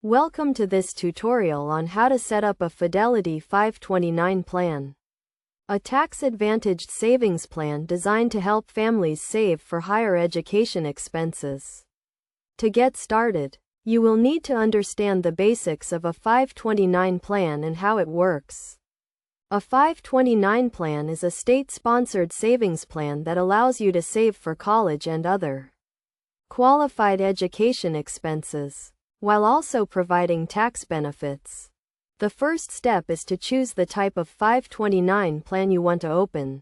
Welcome to this tutorial on how to set up a Fidelity 529 plan. A tax-advantaged savings plan designed to help families save for higher education expenses. To get started, you will need to understand the basics of a 529 plan and how it works. A 529 plan is a state-sponsored savings plan that allows you to save for college and other qualified education expenses, while also providing tax benefits. The first step is to choose the type of 529 plan you want to open.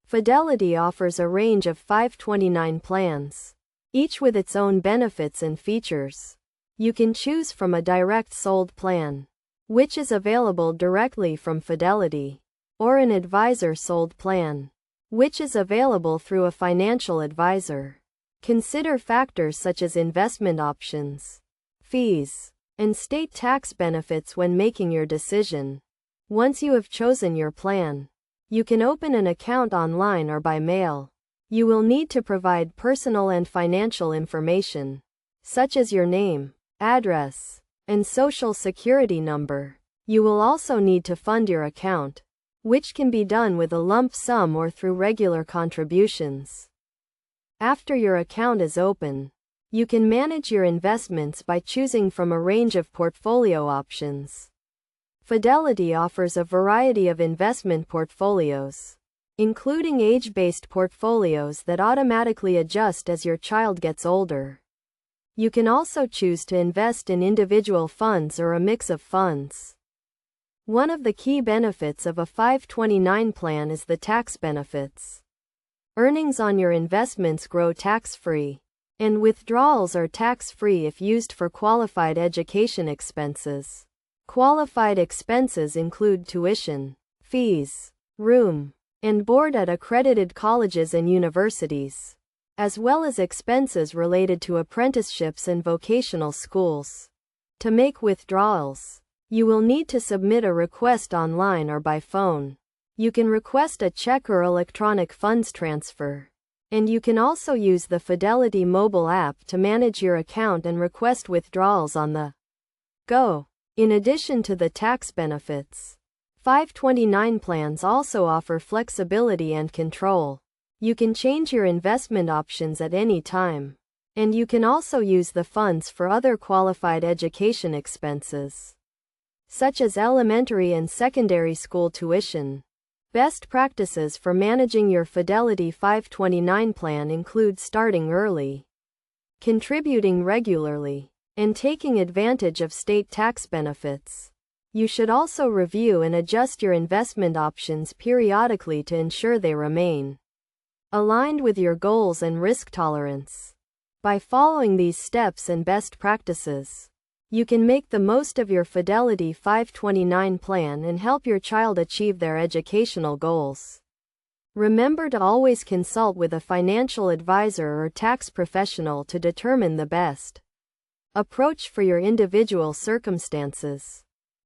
Fidelity offers a range of 529 plans, each with its own benefits and features. You can choose from a direct sold plan, which is available directly from Fidelity, or an advisor sold plan, which is available through a financial advisor. Consider factors such as investment options, fees, and state tax benefits when making your decision. Once you have chosen your plan, you can open an account online or by mail. You will need to provide personal and financial information, such as your name, address, and social security number. You will also need to fund your account, which can be done with a lump sum or through regular contributions. After your account is open, you can manage your investments by choosing from a range of portfolio options. Fidelity offers a variety of investment portfolios, including age-based portfolios that automatically adjust as your child gets older. You can also choose to invest in individual funds or a mix of funds. One of the key benefits of a 529 plan is the tax benefits. Earnings on your investments grow tax-free, and withdrawals are tax-free if used for qualified education expenses. Qualified expenses include tuition, fees, room, and board at accredited colleges and universities, as well as expenses related to apprenticeships and vocational schools. To make withdrawals, you will need to submit a request online or by phone. You can request a check or electronic funds transfer. And you can also use the Fidelity mobile app to manage your account and request withdrawals on the go. In addition to the tax benefits, 529 plans also offer flexibility and control. You can change your investment options at any time, and you can also use the funds for other qualified education expenses, such as elementary and secondary school tuition. Best practices for managing your Fidelity 529 plan include starting early, contributing regularly, and taking advantage of state tax benefits. You should also review and adjust your investment options periodically to ensure they remain aligned with your goals and risk tolerance. By following these steps and best practices, you can make the most of your Fidelity 529 plan and help your child achieve their educational goals. Remember to always consult with a financial advisor or tax professional to determine the best approach for your individual circumstances.